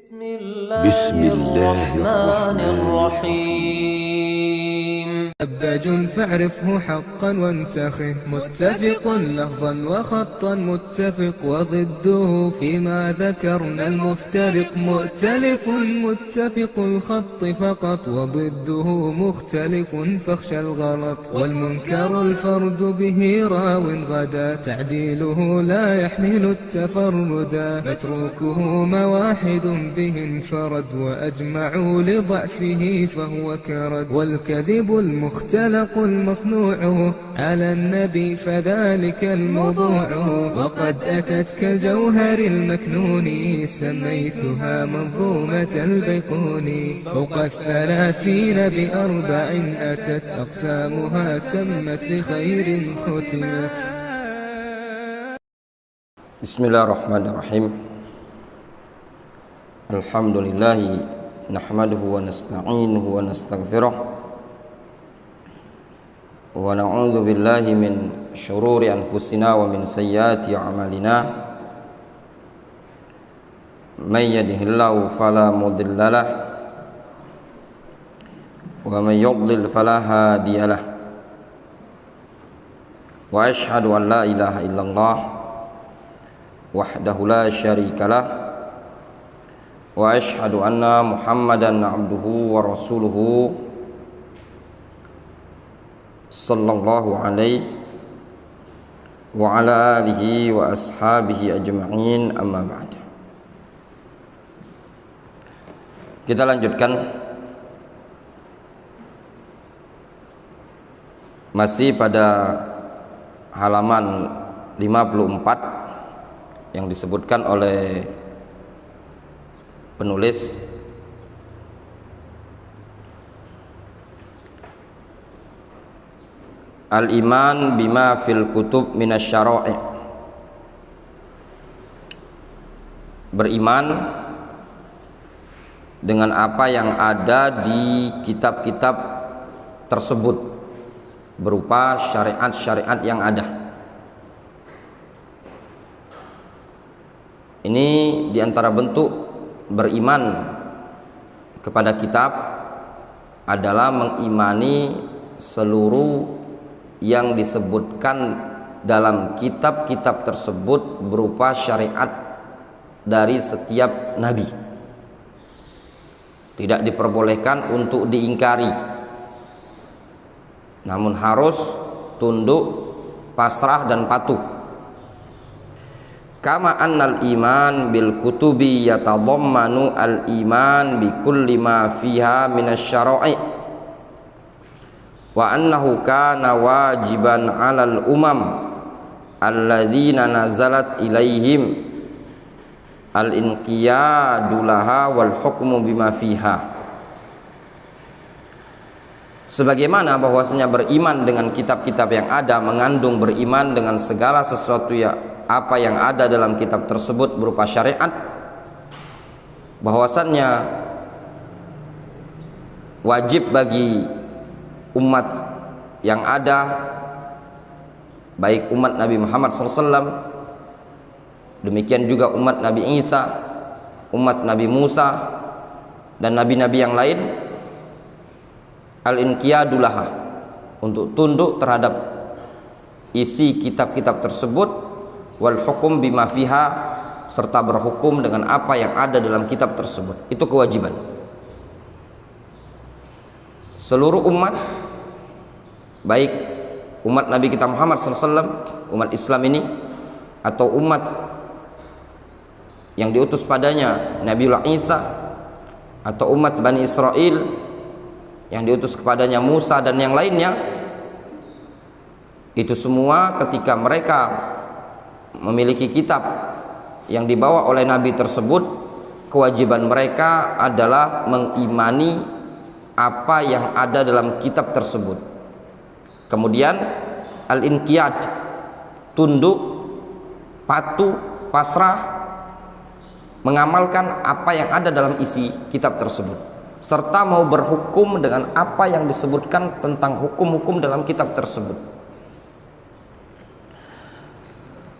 بسم الله الرحمن الرحيم. أبج فاعرفه حقا وانتخه، متفق لفظا وخطا متفق، وضده فيما ذكرنا المفترق، مؤتلف متفق الخط فقط، وضده مختلف فاخشى الغلط، والمنكر الفرد به راو غدا، تعديله لا يحمل التفردا، متروكه مواحد به انفرد، وأجمعوا لضعفه فهو كرد، والكذب المختلق المصنوع على النبي فذلك الموضوع، وقد أتت كالجوهر المكنون سميتها منظومة البيقوني، فوق 30 بأربع أتت أقسامها تمت بخير ختمت. بسم الله الرحمن الرحيم. الحمد لله نحمده ونستعينه ونستغفره ونعوذ بالله من شرور أنفسنا ومن سيئات أعمالنا، من يهده الله فلا مضل له ومن يضلل فلا هادي له، وأشهد أن لا إله إلا الله وحده لا شريك له، وأشهد أن محمدا عبده ورسوله صلى الله عليه وعلى آله وأصحابه أجمعين، أما بعد. Kita lanjutkan masih pada halaman 54 yang disebutkan oleh penulis al-iman bima fil kutub minasyara'i', beriman dengan apa yang ada di kitab-kitab tersebut berupa syariat-syariat yang ada. Ini diantara bentuk beriman kepada kitab adalah mengimani seluruh yang disebutkan dalam kitab-kitab tersebut berupa syariat dari setiap nabi. Tidak diperbolehkan untuk diingkari, namun harus tunduk, pasrah dan patuh. Kama annal iman bil kutubi yatadammanu al iman bi kulli ma fiha minasyara'i' wa annahu kana wajiban 'alal umam alladzina nazalat ilaihim al-inqiyadu laha wal hukmu bima fiha. Sebagaimana bahwasanya beriman dengan kitab-kitab yang ada mengandung beriman dengan segala sesuatu apa yang ada dalam kitab tersebut berupa syariat, bahwasannya wajib bagi umat yang ada, baik umat Nabi Muhammad SAW, demikian juga umat Nabi Isa, umat Nabi Musa, dan nabi-nabi yang lain, al-inqiyadu laha, untuk tunduk terhadap isi kitab-kitab tersebut, wal hukum bima fiha, serta berhukum dengan apa yang ada dalam kitab tersebut. Itu kewajiban seluruh umat, baik umat Nabi kita Muhammad SAW, umat Islam ini, atau umat yang diutus padanya Nabiullah Isa, atau umat Bani Israel yang diutus kepadanya Musa dan yang lainnya. Itu semua ketika mereka memiliki kitab yang dibawa oleh Nabi tersebut, kewajiban mereka adalah mengimani apa yang ada dalam kitab tersebut. Kemudian al-inqiyad, tunduk, patuh, pasrah, mengamalkan apa yang ada dalam isi kitab tersebut, serta mau berhukum dengan apa yang disebutkan tentang hukum-hukum dalam kitab tersebut.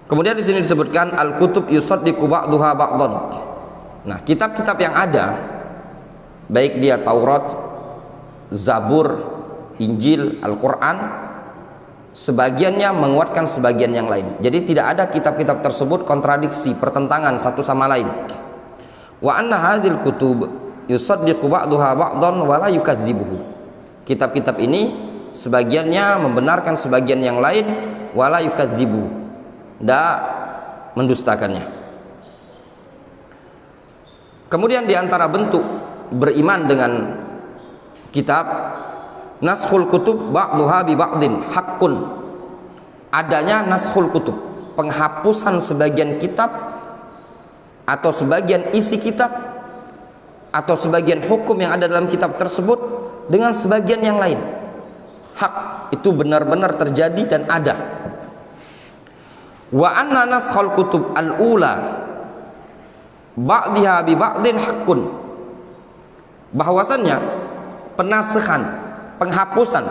Kemudian di sini disebutkan al-kutub yusaddiqu ba'daha ba'dhan. Nah, kitab-kitab yang ada, baik dia Taurat, Zabur, Injil, Al-Quran, sebagiannya menguatkan sebagian yang lain. Jadi tidak ada kitab-kitab tersebut kontradiksi, pertentangan satu sama lain. Wa anna hadzal kutub yusaddiqu ba'daha ba'dhan wa la yukadzibuhu. Kitab-kitab ini sebagiannya membenarkan sebagian yang lain, wa la yukadzibu, tidak mendustakannya. Kemudian di antara bentuk beriman dengan kitab, naskhul kutub ba'duha bi ba'din haqqun. Adanya naskhul kutub, penghapusan sebagian kitab atau sebagian isi kitab atau sebagian hukum yang ada dalam kitab tersebut dengan sebagian yang lain. Hak itu benar-benar terjadi dan ada. Wa anna naskhul kutub al-ula ba'dha bi ba'din haqqun. Bahwasannya penasikhan, penghapusan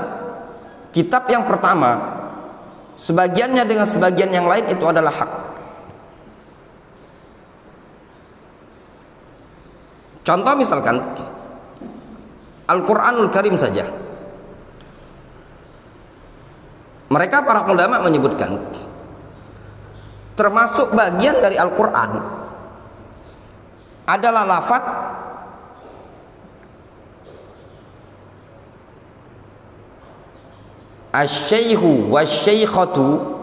kitab yang pertama sebagiannya dengan sebagian yang lain itu adalah hak. Contoh misalkan Al-Quranul Karim saja, mereka para ulama menyebutkan termasuk bagian dari Al-Quran adalah lafaz asy-syaikhu wasy-syaikhatu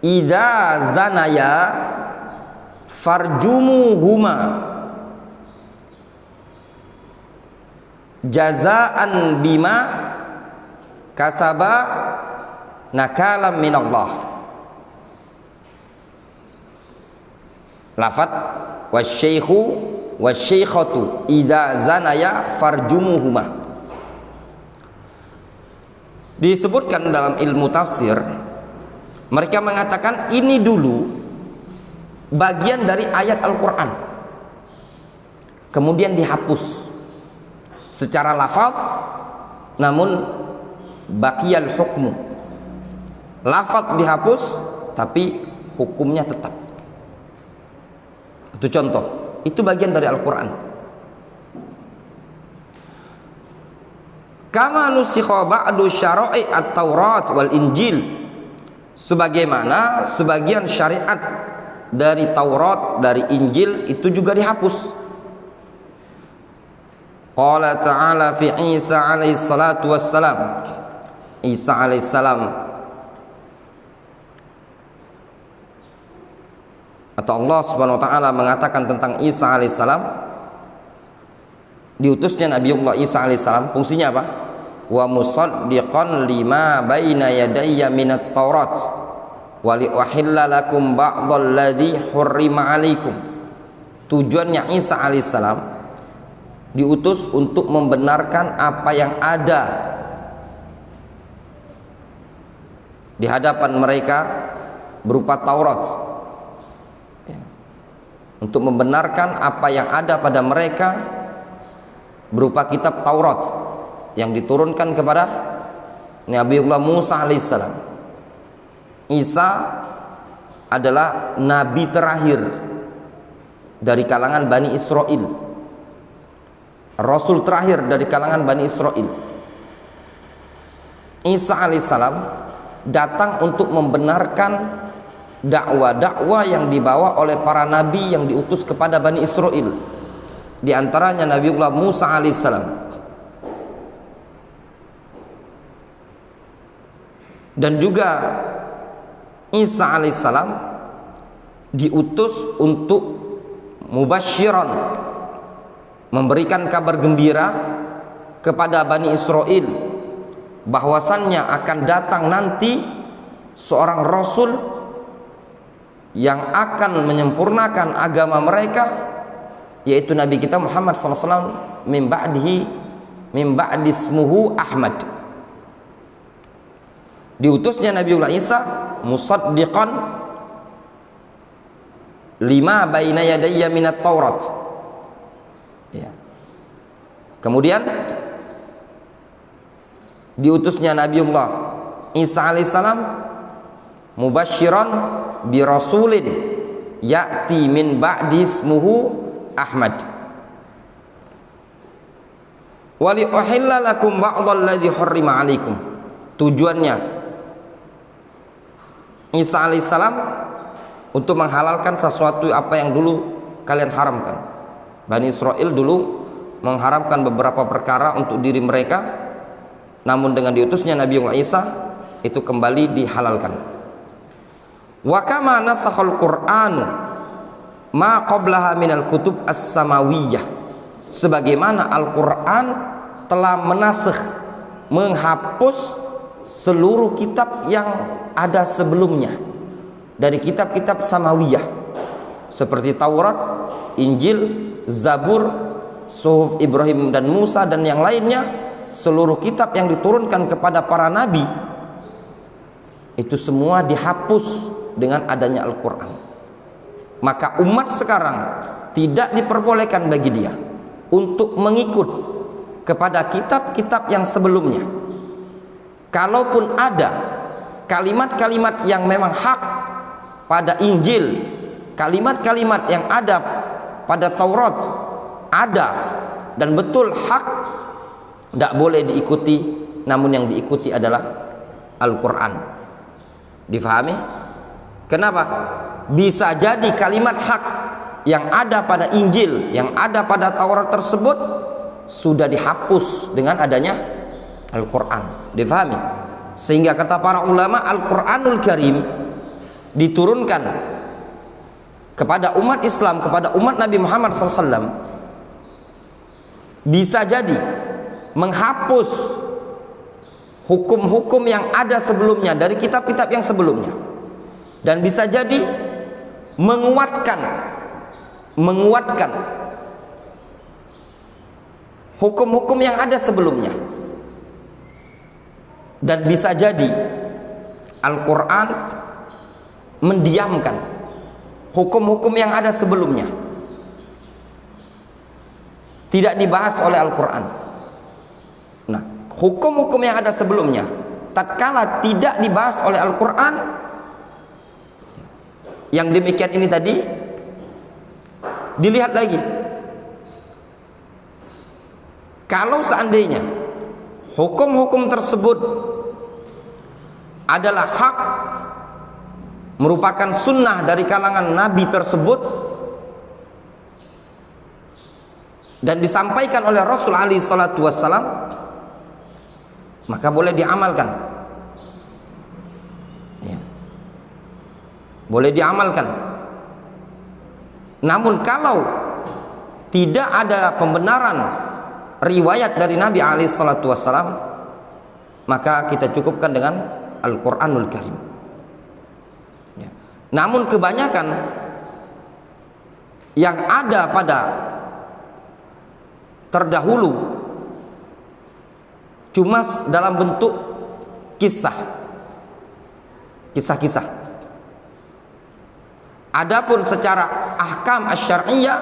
idza zanaya farjumuhuma jazaan bima kasaba nakalam minallah. Lafaz wasy-syaikhu wasy-syaikhatu idza zanaya farjumuhuma disebutkan dalam ilmu tafsir. Mereka mengatakan ini dulu bagian dari ayat Al-Quran, kemudian dihapus secara lafaz, namun baqiyal hukmu, lafaz dihapus tapi hukumnya tetap. Itu contoh, itu bagian dari Al-Quran. Kama nusikha ba'du syara'i at-Taurat wal Injil, sebagaimana sebagian syariat dari Taurat, dari Injil itu juga dihapus. Qala ta'ala fi Isa alaihi salatu wassalam, Isa alaihi salam atau Allah subhanahu wa ta'ala mengatakan tentang Isa alaihi salam, diutusnya Nabiullah Isa alaihissalam, fungsinya apa? Wa musaddiqan lima baina yadayya minat Taurat wa li uhilla lakum ba'dal ladzi hurrima alaikum. Tujuannya Isa alaihissalam diutus untuk membenarkan apa yang ada di hadapan mereka berupa Taurat, ya. Untuk membenarkan apa yang ada pada mereka berupa kitab Taurat yang diturunkan kepada Nabiullah Musa alaihissalam. Isa adalah nabi terakhir dari kalangan Bani Israel, rasul terakhir dari kalangan Bani Israel. Isa alaihissalam datang untuk membenarkan dakwah-dakwah yang dibawa oleh para nabi yang diutus kepada Bani Israel, di antaranya Nabiullah Musa alaihissalam. Dan juga Isa alaihissalam diutus untuk mubasyiran, memberikan kabar gembira kepada Bani Israel bahwasannya akan datang nanti seorang rasul yang akan menyempurnakan agama mereka, yaitu Nabi kita Muhammad SAW min ba'di ismuhu Ahmad. Diutusnya Nabiullah Isa musaddiqan lima baina yadayya minat Taurat, ya. Kemudian diutusnya Nabiullah Isa alaihissalam mubasyiran bi rasulin ya'ti min ba'di ismuhu Ahmad. Wa li uhilla lakum ba'dalladzi harrama 'alaikum. Tujuannya Isa alaihissalam untuk menghalalkan sesuatu apa yang dulu kalian haramkan. Bani Israel dulu mengharamkan beberapa perkara untuk diri mereka, namun dengan diutusnya Nabiullah Isa itu kembali dihalalkan. Wa kama nasakhal Qur'anu ma qablaha minal kutub as-samawiyah, sebagaimana Al-Qur'an telah menasakh, menghapus seluruh kitab yang ada sebelumnya dari kitab-kitab samawiyah seperti Taurat, Injil, Zabur, Suhuf Ibrahim dan Musa dan yang lainnya. Seluruh kitab yang diturunkan kepada para nabi itu semua dihapus dengan adanya Al-Quran. Maka umat sekarang tidak diperbolehkan bagi dia untuk mengikut kepada kitab-kitab yang sebelumnya. Kalaupun ada kalimat-kalimat yang memang hak pada Injil, kalimat-kalimat yang ada pada Taurat ada dan betul hak, tidak boleh diikuti, namun yang diikuti adalah Al-Quran. Difahami? Kenapa? Bisa jadi kalimat hak yang ada pada Injil, yang ada pada Taurat tersebut sudah dihapus dengan adanya Al-Quran. Difahami? Sehingga kata para ulama, Al-Quranul Karim diturunkan kepada umat Islam, kepada umat Nabi Muhammad SAW, bisa jadi menghapus hukum-hukum yang ada sebelumnya dari kitab-kitab yang sebelumnya, dan bisa jadi menguatkan hukum-hukum yang ada sebelumnya, dan bisa jadi Al-Quran mendiamkan hukum-hukum yang ada sebelumnya, tidak dibahas oleh Al-Quran. Nah, hukum-hukum yang ada sebelumnya tatkala tidak dibahas oleh Al-Quran, yang demikian ini tadi dilihat lagi. Kalau seandainya hukum-hukum tersebut adalah hak, merupakan sunnah dari kalangan Nabi tersebut, dan disampaikan oleh Rasul alaihi salatu wassalam, maka boleh diamalkan, ya, boleh diamalkan. Namun kalau tidak ada pembenaran riwayat dari Nabi alaihi salatu wassalam, maka kita cukupkan dengan Al-Quranul Karim, ya. Namun kebanyakan yang ada pada terdahulu cuma dalam bentuk kisah-kisah. Adapun secara ahkam asy-syar'iyyah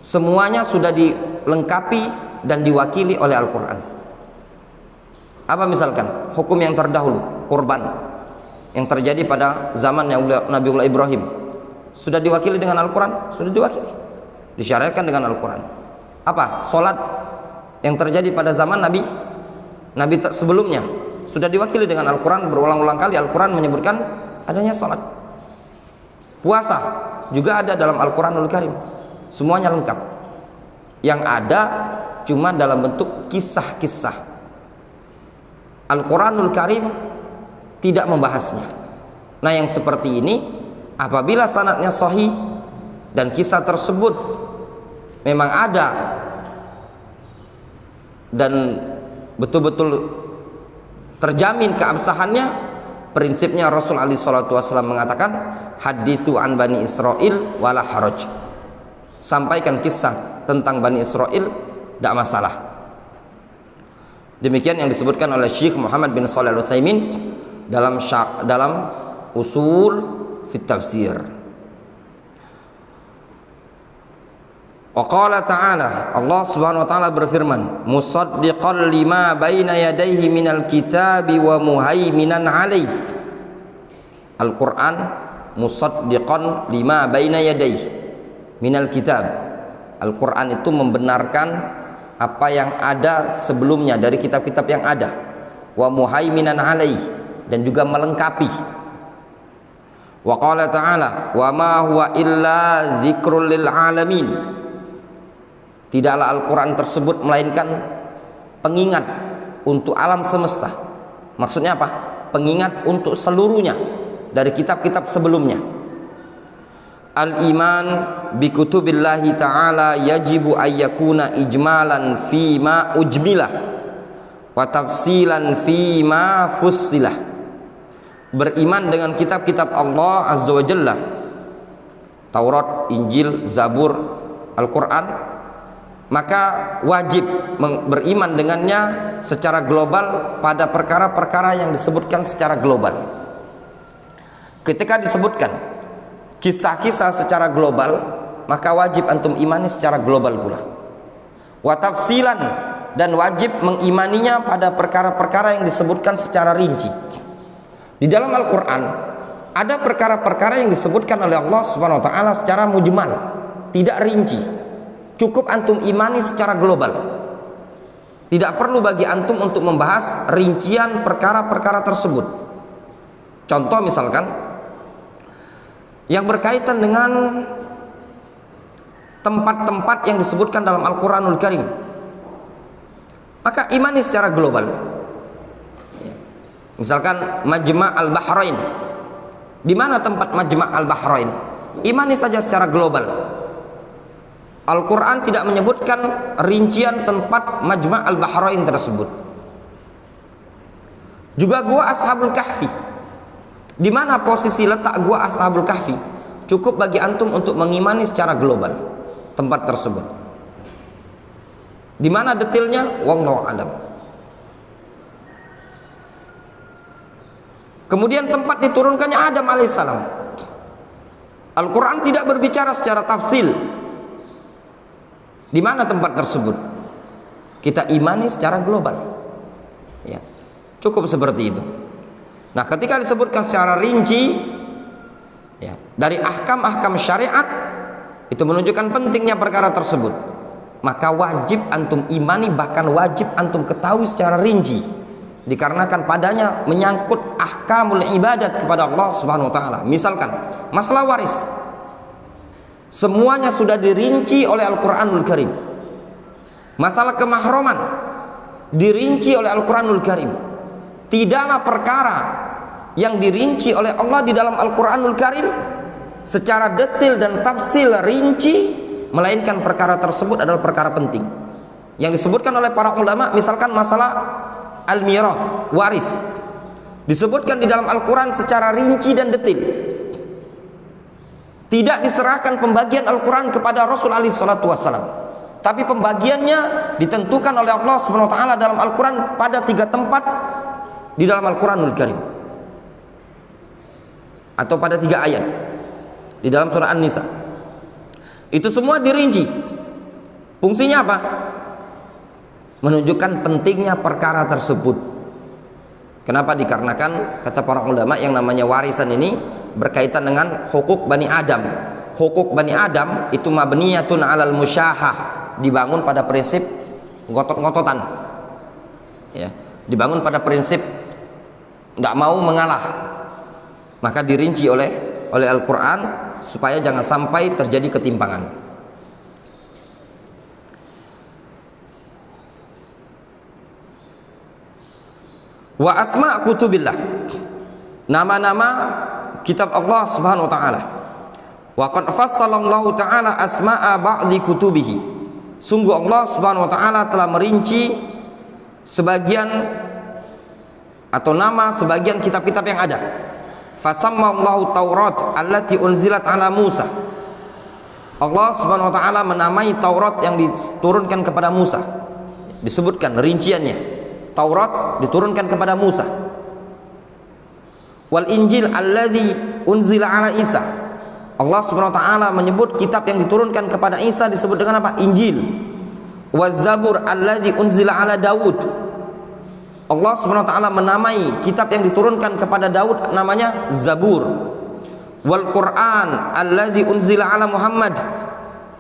semuanya sudah dilengkapi dan diwakili oleh Al-Quran. Apa misalkan hukum yang terdahulu, kurban yang terjadi pada zaman Nabiullah Ibrahim, sudah diwakili dengan Al-Quran, sudah diwakili, disyariatkan dengan Al-Quran. Apa? Salat yang terjadi pada zaman Nabi sebelumnya sudah diwakili dengan Al-Quran. Berulang-ulang kali Al-Quran menyebutkan adanya salat. Puasa juga ada dalam Al-Quranul Karim, semuanya lengkap. Yang ada cuma dalam bentuk kisah-kisah. Al-Quranul Karim tidak membahasnya. Nah, yang seperti ini apabila sanadnya sahih dan kisah tersebut memang ada dan betul-betul terjamin keabsahannya, prinsipnya Rasul alaihi salatu wasallam mengatakan, hadithu an Bani Israil wala haraj, sampaikan kisah tentang Bani Israil, tidak masalah. Demikian yang disebutkan oleh Syekh Muhammad bin Shalih Al-Utsaimin dalam usul fit tafsir. Wa qala ta'ala, Allah Subhanahu wa taala berfirman, musaddiqan lima baina yadayhi minal kitabi wa muhaiminan alaihi. Al-Qur'an musaddiqan lima baina yadayhi minal kitab. Al-Quran itu membenarkan apa yang ada sebelumnya dari kitab-kitab yang ada, wa muhaiminan alaih, dan juga melengkapi. Wa qala ta'ala wa ma huwa illa dzikrul lil alamin. Tidaklah Al-Quran tersebut melainkan pengingat untuk alam semesta. Maksudnya apa? Pengingat untuk seluruhnya dari kitab-kitab sebelumnya. Al-iman bi kutubillahi ta'ala yajibu ayyakuna ijmalan fima ujmilah wa tafsilan fima fussilah. Beriman dengan kitab-kitab Allah Azza wa Jalla, Taurat, Injil, Zabur, Al-Quran, maka wajib beriman dengannya secara global pada perkara-perkara yang disebutkan secara global. Ketika disebutkan kisah-kisah secara global, maka wajib antum imani secara global pula. Wa tafsilan, dan wajib mengimaninya pada perkara-perkara yang disebutkan secara rinci. Di dalam Al-Quran ada perkara-perkara yang disebutkan oleh Allah Subhanahu wa taala secara mujmal, tidak rinci. Cukup antum imani secara global. Tidak perlu bagi antum untuk membahas rincian perkara-perkara tersebut. Contoh misalkan yang berkaitan dengan tempat-tempat yang disebutkan dalam Al-Quranul Karim, maka imani secara global. Misalkan Majma' al-Bahrain, di mana tempat Majma' al-Bahrain? Imani saja secara global. Al-Quran tidak menyebutkan rincian tempat Majma' al-Bahrain tersebut. Juga gua Ashabul Kahfi, di mana posisi letak gua Ashabul Kahfi? Cukup bagi antum untuk mengimani secara global tempat tersebut. Di mana detailnya? Wallahu a'lam. Kemudian tempat diturunkannya Adam alaihissalam. Al-Quran tidak berbicara secara tafsil di mana tempat tersebut. Kita imani secara global. Ya, cukup seperti itu. Nah, ketika disebutkan secara rinci, ya, dari ahkam-ahkam syariat, itu menunjukkan pentingnya perkara tersebut. Maka wajib antum imani, bahkan wajib antum ketahui secara rinci, dikarenakan padanya menyangkut ahkamul ibadat kepada Allah Subhanahu wa taala. Misalkan masalah waris, semuanya sudah dirinci oleh Al-Quranul Karim. Masalah kemahroman dirinci oleh Al-Quranul Karim. Tidaklah perkara yang dirinci oleh Allah di dalam Al-Quranul Karim secara detail dan tafsil rinci, melainkan perkara tersebut adalah perkara penting yang disebutkan oleh para ulama. Misalkan masalah al-mirath, waris, disebutkan di dalam Al-Quran secara rinci dan detail. Tidak diserahkan pembagian Al-Quran kepada Rasul alaihi salatu wassalam, tapi pembagiannya ditentukan oleh Allah Subhanahu wa taala dalam Al-Quran pada 3 tempat di dalam Al-Quranul Karim, atau pada 3 ayat di dalam surah An-Nisa. Itu semua dirinci. Fungsinya apa? Menunjukkan pentingnya perkara tersebut. Kenapa? Dikarenakan kata para ulama yang namanya warisan ini berkaitan dengan hukuk Bani Adam. Hukuk Bani Adam itu mabniyatun alal musyahah, dibangun pada prinsip ngotot-ngototan, ya, dibangun pada prinsip tidak mau mengalah. Maka dirinci oleh Al-Quran supaya jangan sampai terjadi ketimpangan. Wa asma' kutubillah, nama-nama kitab Allah Subhanahu wa taala. Wa qad fassalallahu taala asma'a ba'di kutubihi, sungguh Allah Subhanahu wa taala telah merinci sebagian atau nama sebagian kitab-kitab yang ada. Fasammallahu Taurat allati unzilat ala Musa, Allah Subhanahu wa taala menamai Taurat yang diturunkan kepada Musa, disebutkan rinciannya. Taurat diturunkan kepada Musa. Wal Injil alladzi unzila ala Isa, Allah Subhanahu wa taala menyebut kitab yang diturunkan kepada Isa disebut dengan apa? Injil. Waz Zabur alladzi unzila ala Daud, Allah Subhanahu wa taala menamai kitab yang diturunkan kepada Daud namanya Zabur. wal Qur'an alladzi unzila ala Muhammad.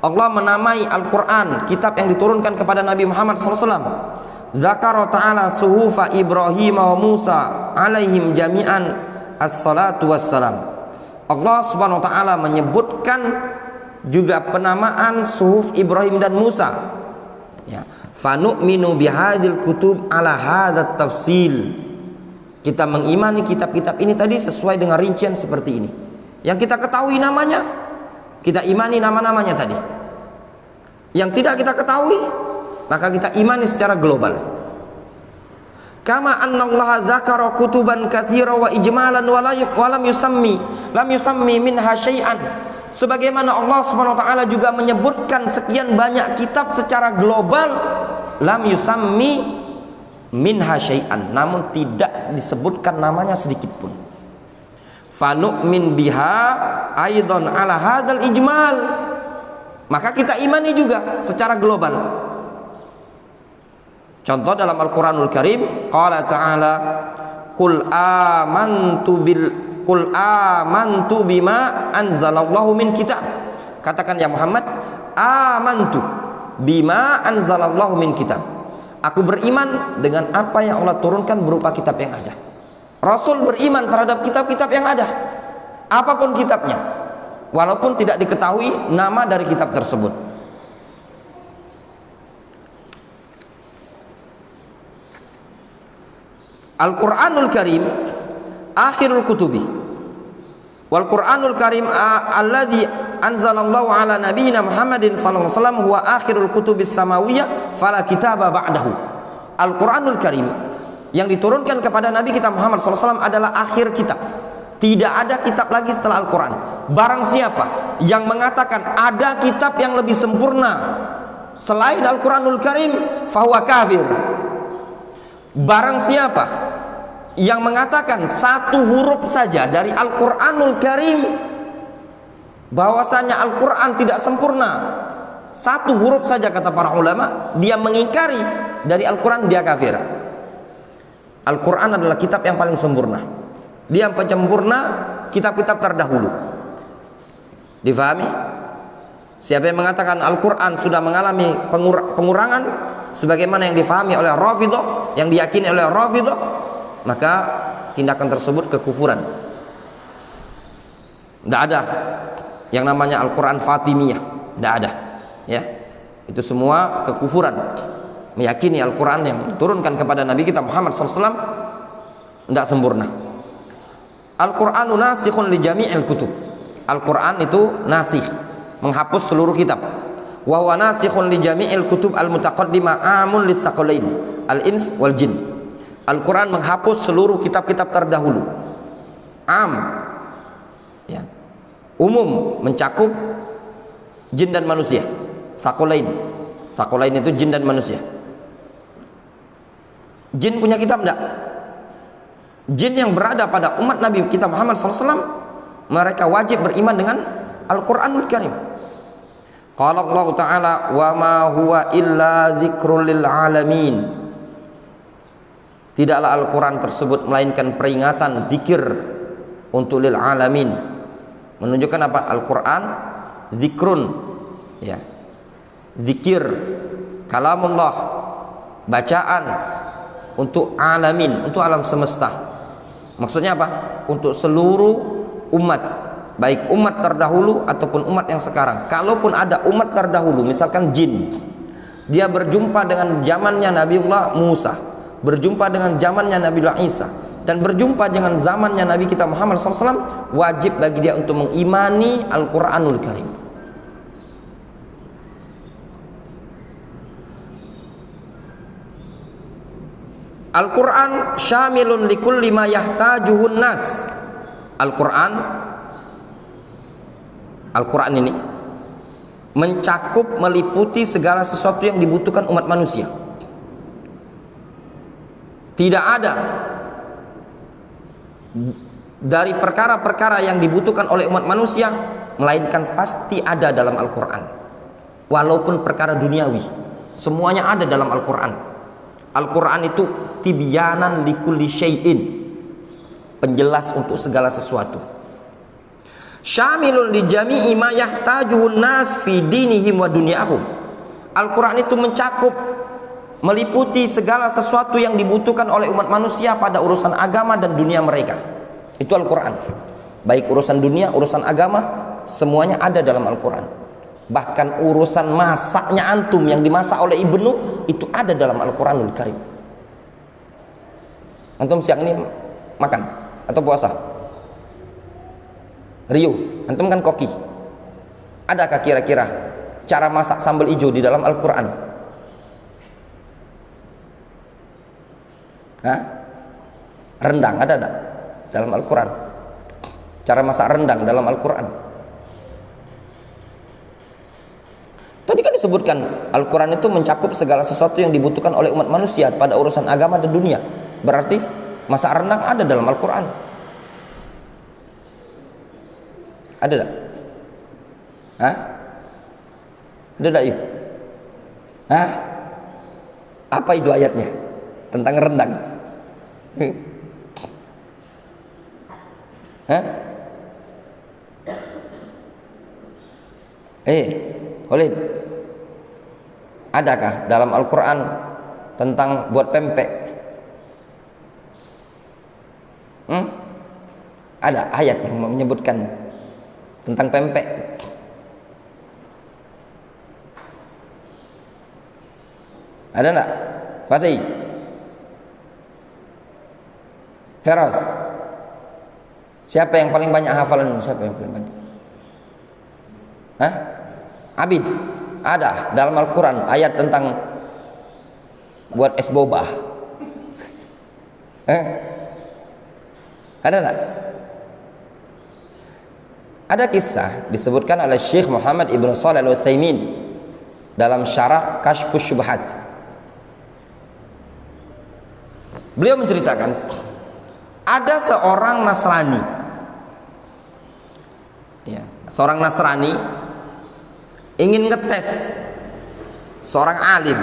Allah menamai Al-Qur'an, kitab yang diturunkan kepada Nabi Muhammad SAW. Zakara ta'ala suhufa Ibrahim wa Musa alaihim jami'an as-salatu wassalam. Allah Subhanahu wa taala menyebutkan juga penamaan suhuf Ibrahim dan Musa. Ya, fanu'minu bihadzal kutub ala hadzat tafsil. Kita mengimani kitab-kitab ini tadi sesuai dengan rincian seperti ini. Yang kita ketahui namanya, kita imani nama-namanya tadi. Yang tidak kita ketahui, maka kita imani secara global. Kama annallaha dzakara kutuban katsira wa ijmalan wa lam yusammi minha syai'an. Sebagaimana Allah Subhanahu wa taala juga menyebutkan sekian banyak kitab secara global, lam yusammi minha syai'an, namun tidak disebutkan namanya sedikit pun. Fanu'min biha aidan ala hadzal ijmal. Maka kita imani juga secara global. Contoh dalam Al-Qur'anul Karim, qala ta'ala qul amantu bima anzalallahu min kitab. Katakan ya Muhammad, amantu bima anzalallahu min kitab. Aku beriman dengan apa yang Allah turunkan berupa kitab yang ada. Rasul beriman terhadap kitab-kitab yang ada, apapun kitabnya, walaupun tidak diketahui nama dari kitab tersebut. Al-Qur'anul Karim akhirul kutubi wal Qur'anul Karim alladzi anzalallahu ala nabiyyina Muhammadin sallallahu alaihi wasallam huwa akhirul kutubis samawiyah fala kitaba ba'dahu. Al-Qur'anul Karim yang diturunkan kepada Nabi kita Muhammad SAW adalah akhir kitab. Tidak ada kitab lagi setelah Al-Quran. Barang siapa yang mengatakan ada kitab yang lebih sempurna selain Al-Quranul Karim, fahuwa kafir. Barang siapa yang mengatakan satu huruf saja dari Al-Quranul Karim, bahwasanya Al-Quran tidak sempurna, satu huruf saja kata para ulama, dia mengingkari dari Al-Quran, dia kafir. Al-Quran adalah kitab yang paling sempurna. Dia yang penyempurna kitab-kitab terdahulu. Difahami? Siapa yang mengatakan Al-Quran sudah mengalami pengurangan sebagaimana yang difahami oleh Rafidhah, yang diyakini oleh Rafidhah, maka tindakan tersebut kekufuran. Tidak ada yang namanya Al-Quran Fatimiyah, tidak ada. Ya, itu semua kekufuran. Meyakini Al-Quran yang diturunkan kepada Nabi kita Muhammad SAW tidak sempurna. Al-Qur'anu nasikhun li jami'il kutub. Al-Quran itu nasikh, menghapus seluruh kitab. Wa huwa nasikhun li jami'il kutub al-mutaqaddimah amun lis-saqalain al-ins wal jin. Al-Quran menghapus seluruh kitab-kitab terdahulu. Am, ya, umum, mencakup jin dan manusia. Saqalain, saqalain itu jin dan manusia. Jin punya kitab enggak? Jin yang berada pada umat Nabi kita Muhammad SAW, mereka wajib beriman dengan Al-Quranul Karim. Qala Allah Ta'ala wa ma huwa illa dzikrul lil alamin. Tidaklah Al-Quran tersebut melainkan peringatan, zikir untuk lil alamin. Menunjukkan apa? Al-Quran zikrun, ya, zikir, kalamullah, bacaan untuk alamin, untuk alam semesta. Maksudnya apa? Untuk seluruh umat, baik umat terdahulu ataupun umat yang sekarang. Kalaupun ada umat terdahulu, misalkan jin, dia berjumpa dengan zamannya Nabiullah Musa, berjumpa dengan zamannya Nabiullah Isa, dan berjumpa dengan zamannya Nabi kita Muhammad SAW, wajib bagi dia untuk mengimani Al-Quranul Karim. Al-Quran syamilun likulli ma yahtajuhun nas. Al-Quran ini mencakup, meliputi segala sesuatu yang dibutuhkan umat manusia. Tidak ada dari perkara-perkara yang dibutuhkan oleh umat manusia melainkan pasti ada dalam Al-Quran. Walaupun perkara duniawi, semuanya ada dalam Al-Quran. Al-Quran itu tibyanan likulli syai'in, penjelas untuk segala sesuatu. Syamilun li jami'i ma yahtajuhun nas fi dinihim wa dunyahum. Al-Quran itu mencakup, meliputi segala sesuatu yang dibutuhkan oleh umat manusia pada urusan agama dan dunia mereka. Itu Al-Quran. Baik urusan dunia, urusan agama, semuanya ada dalam Al-Quran. Bahkan urusan masaknya antum yang dimasak oleh ibnu, itu ada dalam Al-Quranul Karim. Antum siang ini makan atau puasa? Rio, antum kan koki. Adakah kira-kira cara masak sambal hijau di dalam Al-Quran? Hah? Rendang ada tak dalam Al-Quran? Cara masak rendang dalam Al-Quran? Tadi kan disebutkan Al-Quran itu mencakup segala sesuatu yang dibutuhkan oleh umat manusia pada urusan agama dan dunia. Berarti masak rendang ada dalam Al-Quran. Ada tak? Hah? Ada tak yuk? Hah? Apa itu ayatnya? Tentang rendang. Hah? Khalid, adakah dalam Al-Quran tentang buat pempek? Ada ayat yang menyebutkan tentang pempek? Ada enggak? Fasih? Feroz? Siapa yang paling banyak hafalan? Siapa yang paling banyak? Hah? Abid? Ada dalam Al-Quran ayat tentang buat es boba. Ada enggak? Ada kisah disebutkan oleh Syekh Muhammad Ibn Shalih Al-Utsaimin dalam syarah Kashfus Syubhat. Beliau menceritakan ada seorang Nasrani, seorang Nasrani ingin ngetes seorang alim,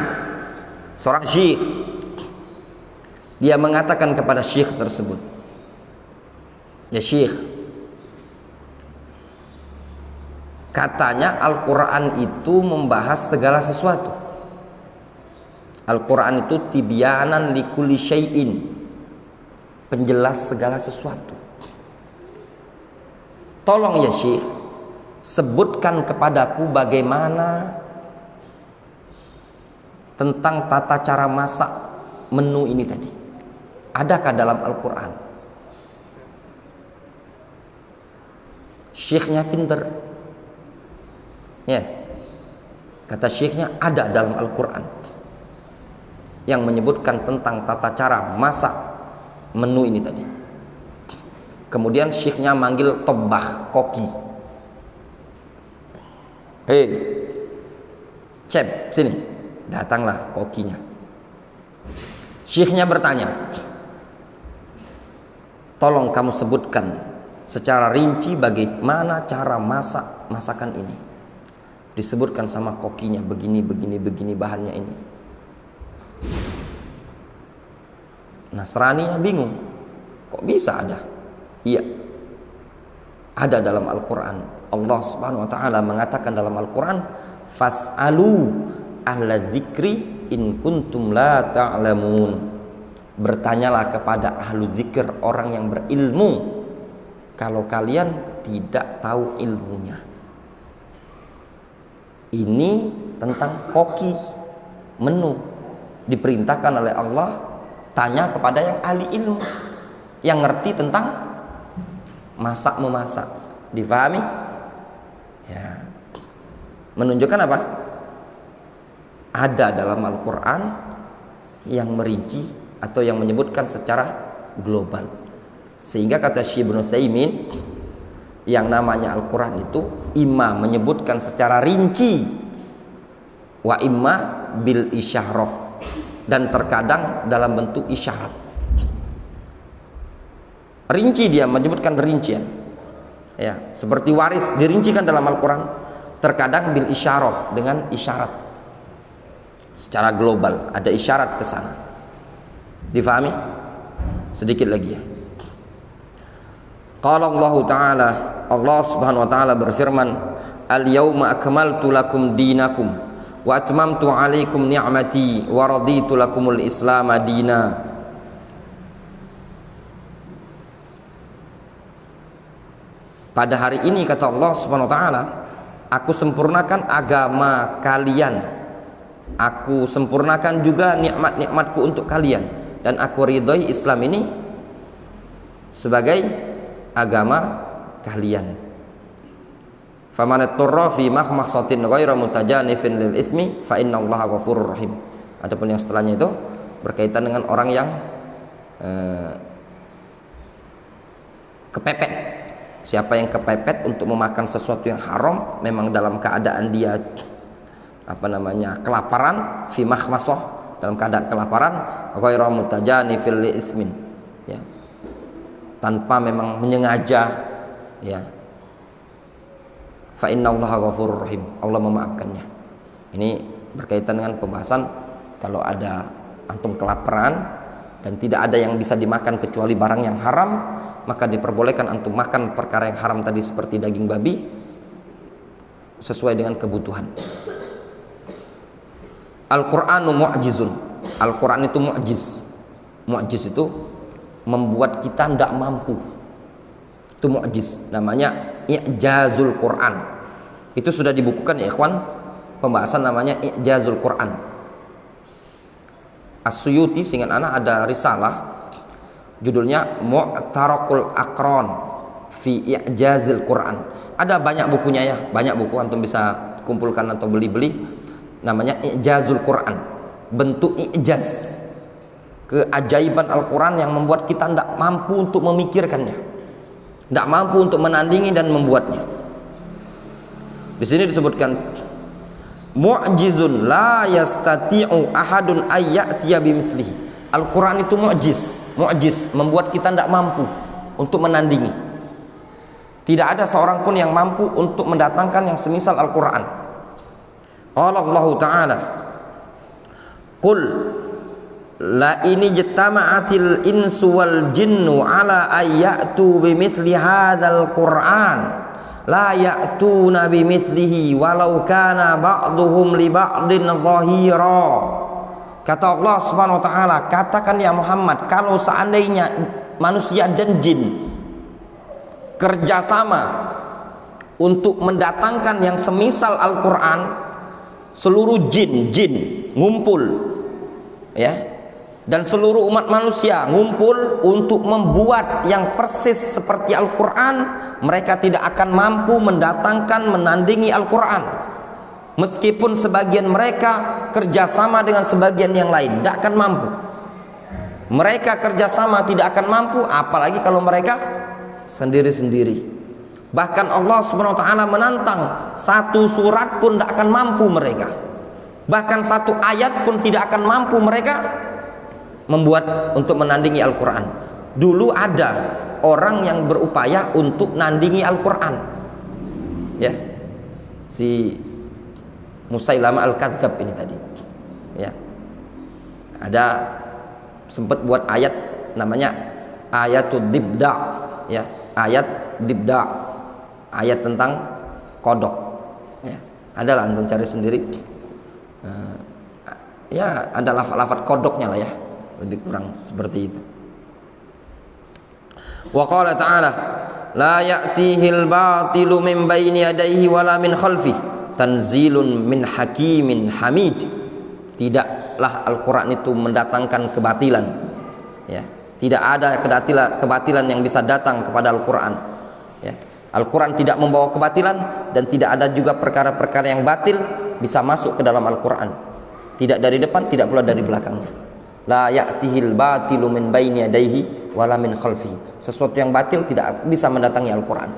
seorang syekh. Dia mengatakan kepada syekh tersebut, ya syekh, katanya Al-Quran itu membahas segala sesuatu. Al-Quran itu tibyanan likulli syai'in, penjelas segala sesuatu. Tolong ya syekh, sebutkan kepadaku bagaimana tentang tata cara masak menu ini tadi. Adakah dalam Al-Quran? Syekhnya pinter. Kata syekhnya ada dalam Al-Quran yang menyebutkan tentang tata cara masak menu ini tadi. Kemudian syekhnya manggil tobbah, koki. Cep, sini. Datanglah kokinya. Syekhnya bertanya, tolong kamu sebutkan secara rinci bagaimana cara masak masakan ini. Disebutkan sama kokinya begini bahannya ini. Nasrani bingung, kok bisa ada? Iya, ada dalam Al-Quran. Allah Subhanahu wa ta'ala mengatakan dalam Al-Quran, fas'alu ahla dzikri in kuntum la ta'lamun. Bertanyalah kepada ahlu dzikir, orang yang berilmu, kalau kalian tidak tahu ilmunya. Ini tentang koki, menu. Diperintahkan oleh Allah, tanya kepada yang ahli ilmu, yang ngerti tentang masak memasak. Difahami? Ya. Menunjukkan apa? Ada dalam Al-Quran yang merinci atau yang menyebutkan secara global. Sehingga kata Syekh Ibnu Utsaimin, yang namanya Al-Quran itu imma menyebutkan secara rinci, wa imma bil isyarah, dan terkadang dalam bentuk isyarat. Rinci, dia menyebutkan rincian, ya, seperti waris dirincikan dalam Al-Quran. Terkadang bil isyarah, dengan isyarat secara global, ada isyarat ke sana. Difahami? Sedikit lagi ya. Qala Allah Ta'ala, Allah Subhanahu wa taala berfirman, "Al-yauma akmaltu lakum dinakum wa atmamtu 'alaikum ni'mati wa raditu lakumul Islam madina." Pada hari ini kata Allah Subhanahu wa taala, aku sempurnakan agama kalian. Aku sempurnakan juga nikmat-nikmatku untuk kalian, dan aku ridhoi Islam ini sebagai agama kalian. Faman ittara fi mahmasatin ghairu mutajanifin lil itsmi fa innallaha ghafurur rahim. Adapun yang setelahnya itu berkaitan dengan orang yang kepepet. Siapa yang kepepet untuk memakan sesuatu yang haram, memang dalam keadaan dia kelaparan, fi mahmasah, dalam keadaan kelaparan, ghairu mutajanifin lil itsmin, ya, tanpa memang menyengaja, ya, fa innallaha ghafurur rahim, Allah memaafkannya. Ini berkaitan dengan pembahasan kalau ada antum kelaparan dan tidak ada yang bisa dimakan kecuali barang yang haram, maka diperbolehkan antum makan perkara yang haram tadi seperti daging babi sesuai dengan kebutuhan. Al-Qur'anu mu'jizun. Al-Qur'an itu mu'jiz. Mu'jiz itu membuat kita tidak mampu. Itu mu'jiz. Namanya i'jazul Qur'an. Itu sudah dibukukan ya ikhwan, pembahasan namanya i'jazul Qur'an. As-Suyuti seingat anak ada risalah judulnya Mu'tarakul Aqran fi i'jazil Qur'an. Ada banyak bukunya ya, banyak buku antum bisa kumpulkan atau beli-beli, namanya i'jazul Qur'an. Bentuk i'jaz, keajaiban Al-Qur'an yang membuat kita tidak mampu untuk memikirkannya, tidak mampu untuk menandingi dan membuatnya. Di sini disebutkan mu'jizun la yastati'u ahadun ayyatiya bimithlihi. Al-Qur'an itu mu'jiz, membuat kita tidak mampu untuk menandingi. Tidak ada seorang pun yang mampu untuk mendatangkan yang semisal Al-Qur'an. Qala Allah Ta'ala, "Qul la ini ijtama'atil insu wal jinnu ala ayyatu bimithli hadzal Qur'an la ya'tuna bimithlihi walau kana ba'duhum li ba'din dhahira." Kata Allah Subhanahu wa taala, katakan ya Muhammad, kalau seandainya manusia dan jin kerjasama untuk mendatangkan yang semisal Al-Qur'an, seluruh jin ngumpul, ya, dan seluruh umat manusia ngumpul untuk membuat yang persis seperti Al-Qur'an, mereka tidak akan mampu mendatangkan, menandingi Al-Qur'an. Meskipun sebagian mereka kerjasama dengan sebagian yang lain, tidak akan mampu. Mereka kerjasama tidak akan mampu, apalagi kalau mereka sendiri-sendiri. Bahkan Allah Subhanahu wa taala menantang, satu surat pun tidak akan mampu mereka. Bahkan satu ayat pun tidak akan mampu mereka membuat untuk menandingi Al-Qur'an. Dulu ada orang yang berupaya untuk nandingi Al-Qur'an, ya, si Musailama Al-Kadzdzab ini tadi, ya, ada sempat buat ayat namanya ayatul dibda, ya, ayat dibda, ayat tentang kodok, ya, adalah antum cari sendiri, ya, ada lafaz-lafaz kodoknya lah, ya, lebih kurang seperti itu. Wa qala ta'ala la ya'tihil batilu min baini yadayhi wala min khalfihi tanzilun min hakimin hamid. Tidaklah Al-Qur'an itu mendatangkan kebatilan, ya, tidak ada kebatilan yang bisa datang kepada Al-Qur'an, ya. Al-Qur'an tidak membawa kebatilan dan tidak ada juga perkara-perkara yang batil bisa masuk ke dalam Al-Qur'an, tidak dari depan, tidak pula dari belakangnya. La ya'tihil batilu min baini yadayhi wala min khalfihi. Sesuatu yang batil tidak bisa mendatangi Al-Qur'an,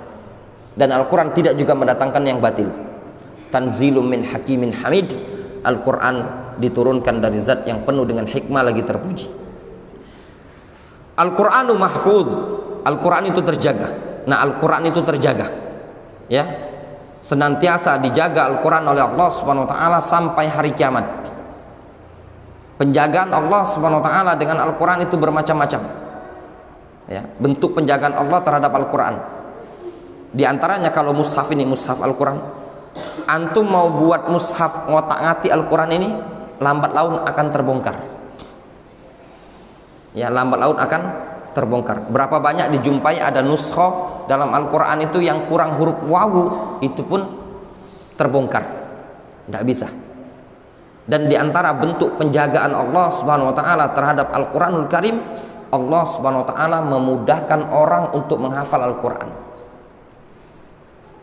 dan Al-Qur'an tidak juga mendatangkan yang batil. Tanzilum min hakimin hamid. Al-Qur'an diturunkan dari zat yang penuh dengan hikmah lagi terpuji. Al-Qur'anu mahfuz. Al-Qur'an itu terjaga. Nah, Al-Qur'an itu terjaga, ya, senantiasa dijaga Al-Qur'an oleh Allah Subhanahu wa taala sampai hari kiamat. Penjagaan Allah Subhanahu wa taala dengan Al-Qur'an itu bermacam-macam, ya, bentuk penjagaan Allah terhadap Al-Qur'an. Di antaranya kalau mushaf ini, mushaf Al-Quran, antum mau buat mushaf ngotak-ngatik Al-Quran ini, lambat laun akan terbongkar. Ya, lambat laun akan terbongkar. Berapa banyak dijumpai ada nuskhoh dalam Al-Quran itu yang kurang huruf wawu, itu pun terbongkar, tidak bisa. Dan diantara bentuk penjagaan Allah Subhanahu Wa Taala terhadap Al-Quranul Karim, Allah Subhanahu Wa Taala memudahkan orang untuk menghafal Al-Quran.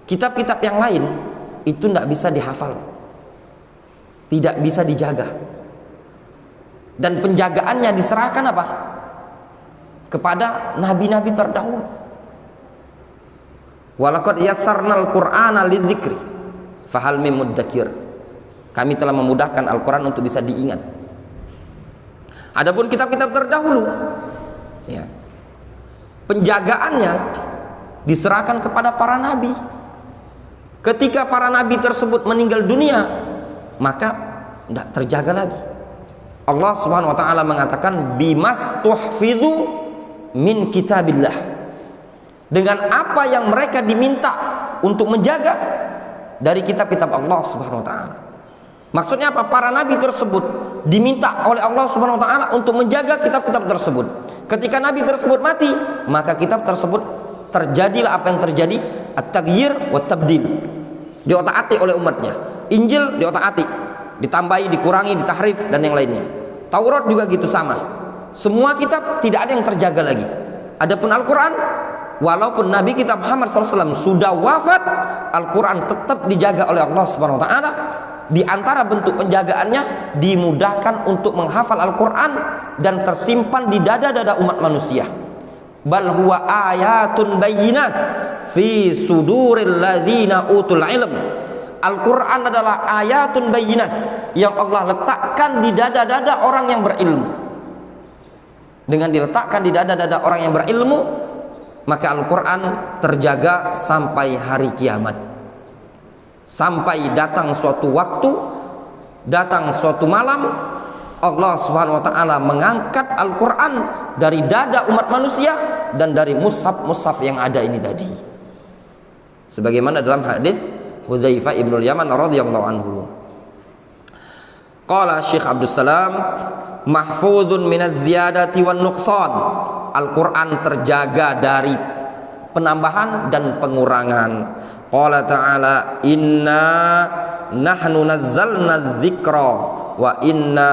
Kitab-kitab yang lain itu tidak bisa dihafal, tidak bisa dijaga, dan penjagaannya diserahkan apa? Kepada nabi-nabi terdahulu. Walaqad yassarnal Qur'ana lidzikri fahal mim mudzakir. Kami telah memudahkan Al-Quran untuk bisa diingat. Adapun kitab-kitab terdahulu, ya, penjagaannya diserahkan kepada para nabi. Ketika para nabi tersebut meninggal dunia, maka tidak terjaga lagi. Allah Subhanahu Wa Taala mengatakan bimastuhfidzu min kitabillah, dengan apa yang mereka diminta untuk menjaga dari kitab-kitab Allah Subhanahu Wa Taala. Maksudnya apa? Para nabi tersebut diminta oleh Allah Subhanahu Wa Taala untuk menjaga kitab-kitab tersebut. Ketika nabi tersebut mati, maka kitab tersebut terjadilah apa yang terjadi, at-taghyir wa tabdil, diotak-atik oleh umatnya. Injil diotak-atik, ditambahi, dikurangi, ditahrif, dan yang lainnya. Taurat juga gitu sama. Semua kitab tidak ada yang terjaga lagi. Adapun Al-Quran, walaupun Nabi kita Muhammad SAW sudah wafat, Al-Quran tetap dijaga oleh Allah Subhanahu Wa Taala. Di antara bentuk penjagaannya, dimudahkan untuk menghafal Al-Quran dan tersimpan di dada-dada umat manusia. Bal huwa ayatun bayyinat fi suduril ladzina utul ilm. Al-Quran adalah ayatun bayyinat yang Allah letakkan di dada-dada orang yang berilmu. Dengan diletakkan di dada-dada orang yang berilmu, maka Al-Quran terjaga sampai hari kiamat. Sampai datang suatu waktu, datang suatu malam, Allah Subhanahu Wa Taala mengangkat Al-Quran dari dada umat manusia dan dari mushaf-mushaf yang ada ini tadi. Sebagaimana dalam hadis Hudzaifah ibnul Yaman radhiyallahu anhu. Qala Syekh Abdus Salam, mahfuzun minaz ziyadati wan nuqsan. Al-Quran terjaga dari penambahan dan pengurangan. Qala ta'ala, inna nahnu nazzalna dzikra wa inna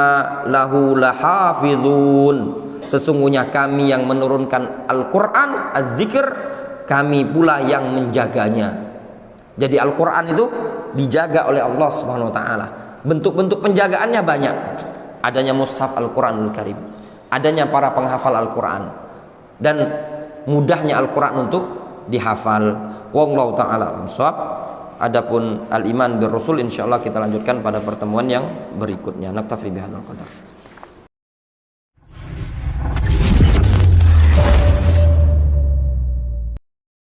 lahu lahafizun. Sesungguhnya kami yang menurunkan Al-Quran, az-zikr, kami pula yang menjaganya. Jadi Al-Quran itu dijaga oleh Allah Subhanahu Wa Taala. Bentuk-bentuk penjagaannya banyak. Adanya mushaf Al-Quranul Karim, adanya para penghafal Al-Quran, dan mudahnya Al-Quran untuk dihafal. Wallahu ta'ala alam shawab. Adapun al-iman bir rasul insyaallah kita lanjutkan pada pertemuan yang berikutnya. Naktafi bihadzal qadar.